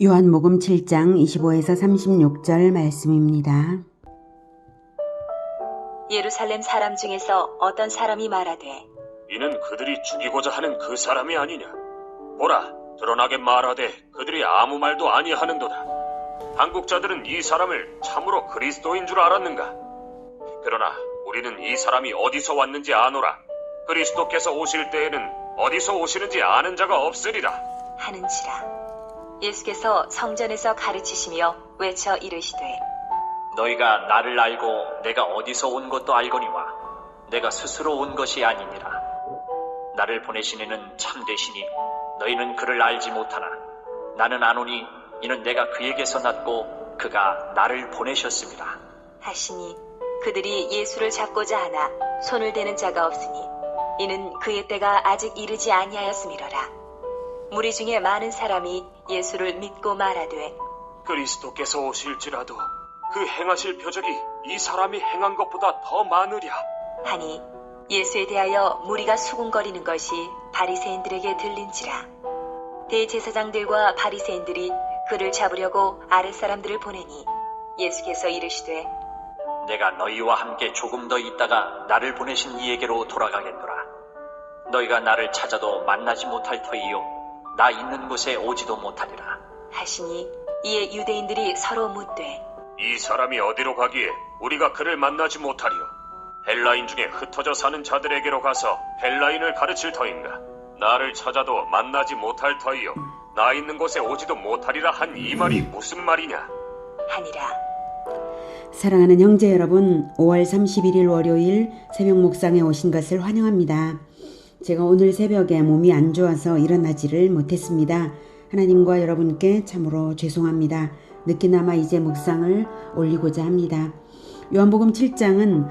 요한복음 7장 25에서 36절 말씀입니다. 예루살렘 사람 중에서 어떤 사람이 말하되 이는 그들이 죽이고자 하는 그 사람이 아니냐. 보라, 드러나게 말하되 그들이 아무 말도 아니하는도다. 당국자들은 이 사람을 참으로 그리스도인 줄 알았는가. 그러나 우리는 이 사람이 어디서 왔는지 아노라. 그리스도께서 오실 때에는 어디서 오시는지 아는 자가 없으리라 하는지라. 예수께서 성전에서 가르치시며 외쳐 이르시되 너희가 나를 알고 내가 어디서 온 것도 알거니와 내가 스스로 온 것이 아니니라. 나를 보내신 이는 참되시니 너희는 그를 알지 못하나 나는 아노니 이는 내가 그에게서 났고 그가 나를 보내셨습니다 하시니 그들이 예수를 잡고자 하나 손을 대는 자가 없으니 이는 그의 때가 아직 이르지 아니하였음이로라. 무리 중에 많은 사람이 예수를 믿고 말하되 그리스도께서 오실지라도 그 행하실 표적이 이 사람이 행한 것보다 더 많으랴 하니 예수에 대하여 무리가 수군거리는 것이 바리새인들에게 들린지라. 대제사장들과 바리새인들이 그를 잡으려고 아랫사람들을 보내니 예수께서 이르시되 내가 너희와 함께 조금 더 있다가 나를 보내신 이에게로 돌아가겠노라. 너희가 나를 찾아도 만나지 못할 터이요 나 있는 곳에 오지도 못하리라 하시니 이에 유대인들이 서로 묻되 이 사람이 어디로 가기에 우리가 그를 만나지 못하리요. 헬라인 중에 흩어져 사는 자들에게로 가서 헬라인을 가르칠 터인가. 나를 찾아도 만나지 못할 터이요 나 있는 곳에 오지도 못하리라 한 이 말이 무슨 말이냐 하니라. 사랑하는 형제 여러분, 5월 31일 월요일 새벽 묵상에 오신 것을 환영합니다. 제가 오늘 새벽에 몸이 안 좋아서 일어나지를 못했습니다. 하나님과 여러분께 참으로 죄송합니다. 늦게나마 이제 묵상을 올리고자 합니다. 요한복음 7장은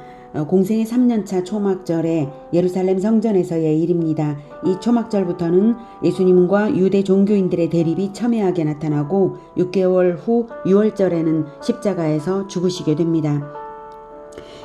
공생의 3년차 초막절에 예루살렘 성전에서의 일입니다. 이 초막절부터는 예수님과 유대 종교인들의 대립이 첨예하게 나타나고 6개월 후 6월절에는 십자가에서 죽으시게 됩니다.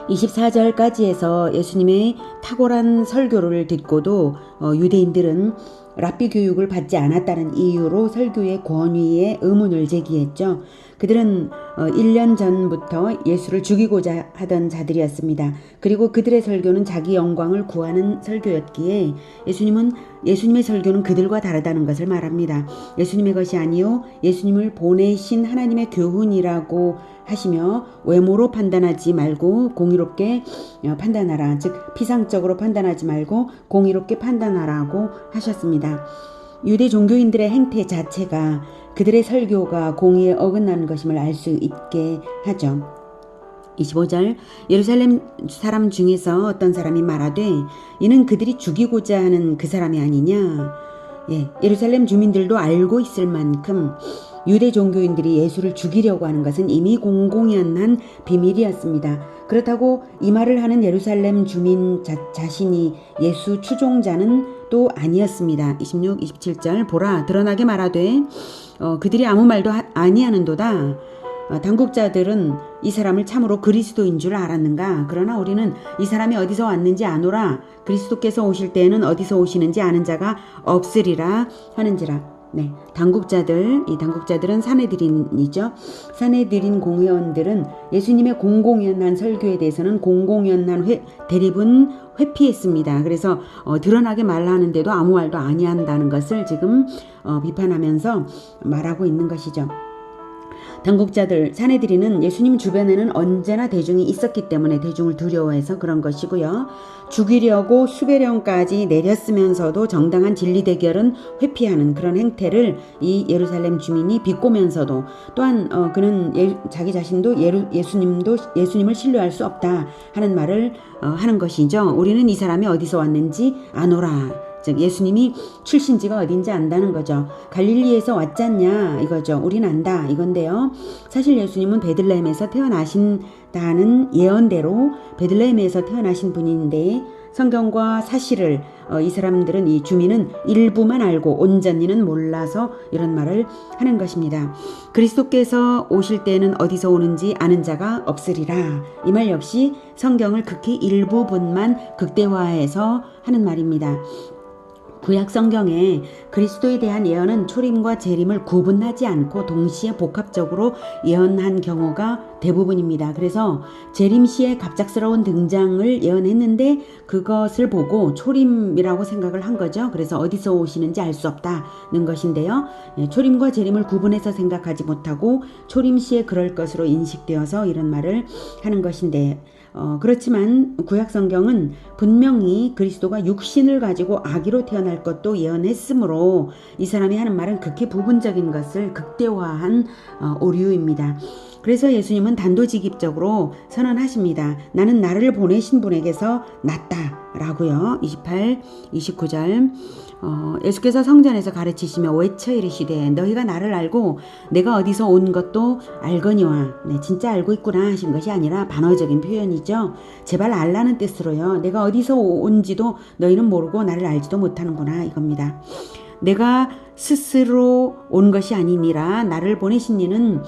24절까지 해서 예수님의 탁월한 설교를 듣고도 유대인들은 랍비 교육을 받지 않았다는 이유로 설교의 권위에 의문을 제기했죠. 그들은 1년 전부터 예수를 죽이고자 하던 자들이었습니다. 그리고 그들의 설교는 자기 영광을 구하는 설교였기에 예수님의 설교는 그들과 다르다는 것을 말합니다. 예수님의 것이 아니요 예수님을 보내신 하나님의 교훈이라고 하시며 외모로 판단하지 말고 공의롭게 판단하라. 즉 피상적으로 판단하지 말고 공의롭게 판단하라고 하셨습니다. 유대 종교인들의 행태 자체가 그들의 설교가 공의에 어긋나는 것임을 알 수 있게 하죠. 25절 예루살렘 사람 중에서 어떤 사람이 말하되 이는 그들이 죽이고자 하는 그 사람이 아니냐. 예루살렘 주민들도 알고 있을 만큼 유대 종교인들이 예수를 죽이려고 하는 것은 이미 공공연한 비밀이었습니다. 그렇다고 이 말을 하는 예루살렘 주민 자신이 예수 추종자는 또 아니었습니다. 26, 27절 보라 드러나게 말하되 그들이 아무 말도 아니하는도다. 당국자들은 이 사람을 참으로 그리스도인 줄 알았는가. 그러나 우리는 이 사람이 어디서 왔는지 아노라. 그리스도께서 오실 때에는 어디서 오시는지 아는 자가 없으리라 하는지라. 이 당국자들은 사내들인이죠. 사내들인 공회원들은 예수님의 공공연한 설교에 대해서는 공공연한 대립은 회피했습니다. 그래서 드러나게 말하는데도 아무 말도 아니한다는 것을 지금 비판하면서 말하고 있는 것이죠. 당국자들, 사내들이는 예수님 주변에는 언제나 대중이 있었기 때문에 대중을 두려워해서 그런 것이고요. 죽이려고 수배령까지 내렸으면서도 정당한 진리 대결은 회피하는 그런 행태를 이 예루살렘 주민이 비꼬면서도 또한 그는 자기 자신도 예수님을 신뢰할 수 없다 하는 말을 하는 것이죠. 우리는 이 사람이 어디서 왔는지 아노라. 즉 예수님이 출신지가 어딘지 안다는 거죠. 갈릴리에서 왔잖냐 이거죠. 우린 안다 이건데요. 사실 예수님은 베들레헴에서 태어나신다는 예언대로 베들레헴에서 태어나신 분인데 성경과 사실을 이 주민은 일부만 알고 온전히는 몰라서 이런 말을 하는 것입니다. 그리스도께서 오실 때는 어디서 오는지 아는 자가 없으리라. 이 말 역시 성경을 극히 일부분만 극대화해서 하는 말입니다. 구약 성경에 그리스도에 대한 예언은 초림과 재림을 구분하지 않고 동시에 복합적으로 예언한 경우가 대부분입니다. 그래서 재림 시에 갑작스러운 등장을 예언했는데 그것을 보고 초림이라고 생각을 한 거죠. 그래서 어디서 오시는지 알 수 없다는 것인데요. 초림과 재림을 구분해서 생각하지 못하고 초림 시에 그럴 것으로 인식되어서 이런 말을 하는 것인데 그렇지만 구약 성경은 분명히 그리스도가 육신을 가지고 아기로 태어날 것도 예언했으므로 이 사람이 하는 말은 극히 부분적인 것을 극대화한 오류입니다. 그래서 예수님은 단도직입적으로 선언하십니다. 나는 나를 보내신 분에게서 났다라고요. 28, 29절 예수께서 성전에서 가르치시며 외쳐 이르시되 너희가 나를 알고 내가 어디서 온 것도 알거니와. 네, 진짜 알고 있구나 하신 것이 아니라 반어적인 표현이죠. 제발 알라는 뜻으로요. 내가 어디서 온지도 너희는 모르고 나를 알지도 못하는구나 이겁니다. 내가 스스로 온 것이 아니니라 나를 보내신 이는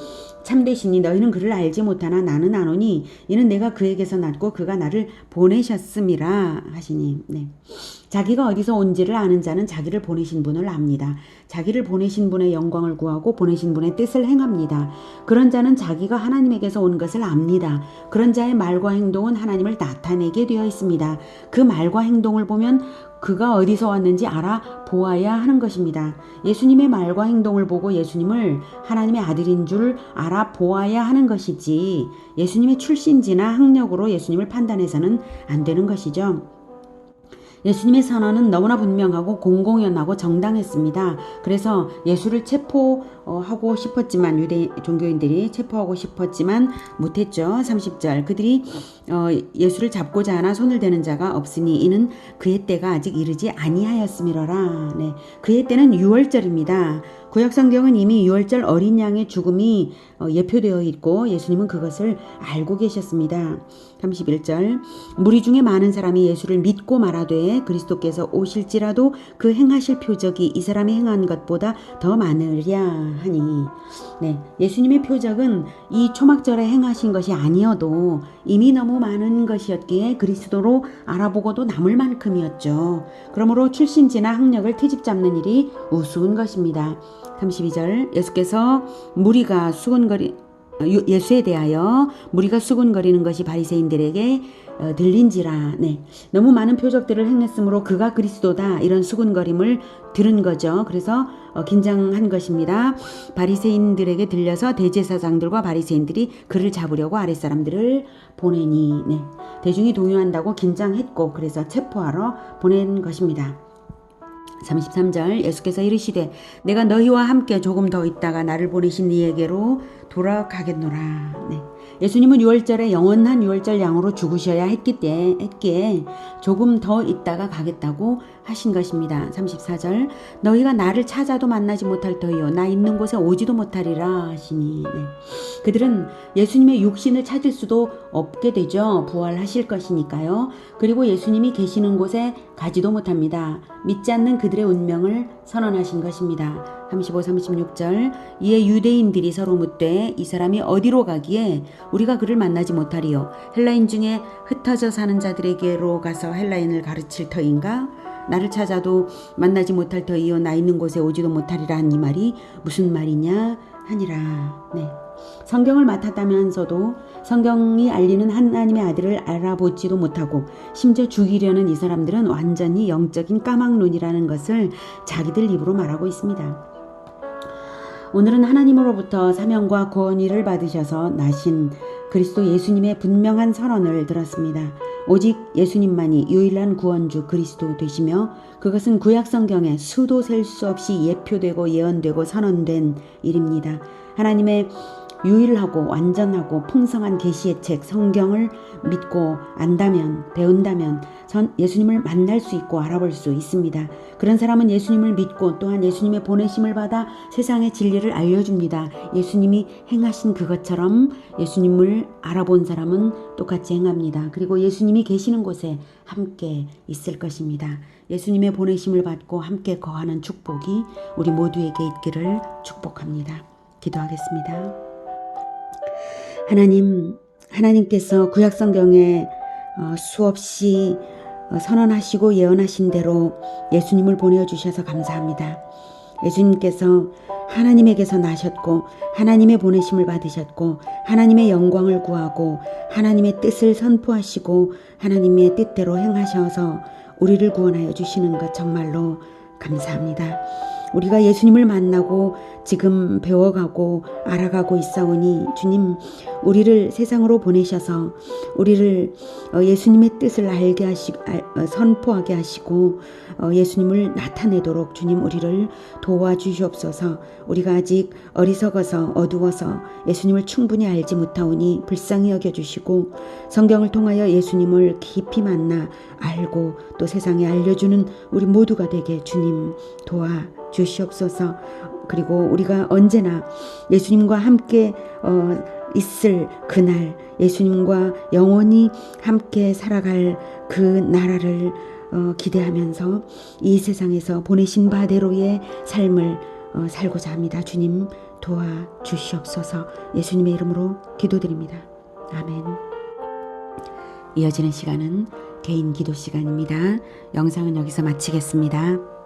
참되시니 너희는 그를 알지 못하나 나는 아노니 이는 내가 그에게서 났고 그가 나를 보내셨음이라 하시니. 네. 자기가 어디서 온지를 아는 자는 자기를 보내신 분을 압니다. 자기를 보내신 분의 영광을 구하고 보내신 분의 뜻을 행합니다. 그런 자는 자기가 하나님에게서 온 것을 압니다. 그런 자의 말과 행동은 하나님을 나타내게 되어 있습니다. 그 말과 행동을 보면 그가 어디서 왔는지 알아보아야 하는 것입니다. 예수님의 말과 행동을 보고 예수님을 하나님의 아들인 줄 알아보아야 하는 것이지 예수님의 출신지나 학력으로 예수님을 판단해서는 안 되는 것이죠. 예수님의 선언은 너무나 분명하고 공공연하고 정당했습니다. 그래서 예수를 체포하고 싶었지만 유대 종교인들이 체포하고 싶었지만 못했죠. 30절 그들이 예수를 잡고자 하나 손을 대는 자가 없으니 이는 그의 때가 아직 이르지 아니하였음이로라. 네, 그의 때는 6월절입니다. 구약 성경은 이미 6월절 어린 양의 죽음이 예표되어 있고 예수님은 그것을 알고 계셨습니다. 31절 무리 중에 많은 사람이 예수를 믿고 말하되 그리스도께서 오실지라도 그 행하실 표적이 이 사람이 행한 것보다 더 많으랴 하니. 네, 예수님의 표적은 이 초막절에 행하신 것이 아니어도 이미 너무 많은 것이었기에 그리스도로 알아보고도 남을 만큼이었죠. 그러므로 출신지나 학력을 트집 잡는 일이 우스운 것입니다. 32절 예수께서 예수에 대하여 무리가 수군거리는 것이 바리새인들에게 들린지라. 네, 너무 많은 표적들을 행했으므로 그가 그리스도다 이런 수군거림을 들은 거죠. 그래서 긴장한 것입니다. 바리새인들에게 들려서 대제사장들과 바리새인들이 그를 잡으려고 아랫사람들을 보내니. 네, 대중이 동요한다고 긴장했고 그래서 체포하러 보낸 것입니다. 33절 예수께서 이르시되 내가 너희와 함께 조금 더 있다가 나를 보내신 이에게로 돌아가겠노라. 네. 예수님은 6월절에 영원한 6월절 양으로 죽으셔야 했기에 조금 더 있다가 가겠다고 하신 것입니다. 34절 너희가 나를 찾아도 만나지 못할 터이요 나 있는 곳에 오지도 못하리라 하시니. 네. 그들은 예수님의 육신을 찾을 수도 없게 되죠. 부활하실 것이니까요. 그리고 예수님이 계시는 곳에 가지도 못합니다. 믿지 않는 그들의 운명을 선언하신 것입니다. 35, 36절 이에 유대인들이 서로 묻되 이 사람이 어디로 가기에 우리가 그를 만나지 못하리요 헬라인 중에 흩어져 사는 자들에게로 가서 헬라인을 가르칠 터인가 나를 찾아도 만나지 못할 터이요 나 있는 곳에 오지도 못하리라 한 이 말이 무슨 말이냐 하니라. 네. 성경을 맡았다면서도 성경이 알리는 하나님의 아들을 알아보지도 못하고 심지어 죽이려는 이 사람들은 완전히 영적인 까막눈이라는 것을 자기들 입으로 말하고 있습니다. 오늘은 하나님으로부터 사명과 권위를 받으셔서 나신 그리스도 예수님의 분명한 선언을 들었습니다. 오직 예수님만이 유일한 구원주 그리스도 되시며 그것은 구약 성경에 수도 셀 수 없이 예표되고 예언되고 선언된 일입니다. 하나님의 유일하고 완전하고 풍성한 계시의 책 성경을 믿고 안다면 배운다면 예수님을 만날 수 있고 알아볼 수 있습니다. 그런 사람은 예수님을 믿고 또한 예수님의 보내심을 받아 세상의 진리를 알려줍니다. 예수님이 행하신 그것처럼 예수님을 알아본 사람은 똑같이 행합니다. 그리고 예수님이 계시는 곳에 함께 있을 것입니다. 예수님의 보내심을 받고 함께 거하는 축복이 우리 모두에게 있기를 축복합니다. 기도하겠습니다. 하나님께서 구약 성경에 수없이 선언하시고 예언하신 대로 예수님을 보내주셔서 감사합니다. 예수님께서 하나님에게서 나셨고 하나님의 보내심을 받으셨고 하나님의 영광을 구하고 하나님의 뜻을 선포하시고 하나님의 뜻대로 행하셔서 우리를 구원하여 주시는 것 정말로 감사합니다. 우리가 예수님을 만나고 지금 배워가고 알아가고 있사오니 주님, 우리를 세상으로 보내셔서 우리를 예수님의 뜻을 알게 선포하게 하시고 예수님을 나타내도록 주님 우리를 도와주시옵소서. 우리가 아직 어리석어서 어두워서 예수님을 충분히 알지 못하오니 불쌍히 여겨주시고 성경을 통하여 예수님을 깊이 만나 알고 또 세상에 알려주는 우리 모두가 되게 주님 도와주시옵소서. 그리고 우리가 언제나 예수님과 함께 있을 그날, 예수님과 영원히 함께 살아갈 그 나라를 기대하면서 이 세상에서 보내신 바대로의 삶을 살고자 합니다. 주님 도와주시옵소서. 예수님의 이름으로 기도드립니다. 아멘. 이어지는 시간은 개인 기도 시간입니다. 영상은 여기서 마치겠습니다.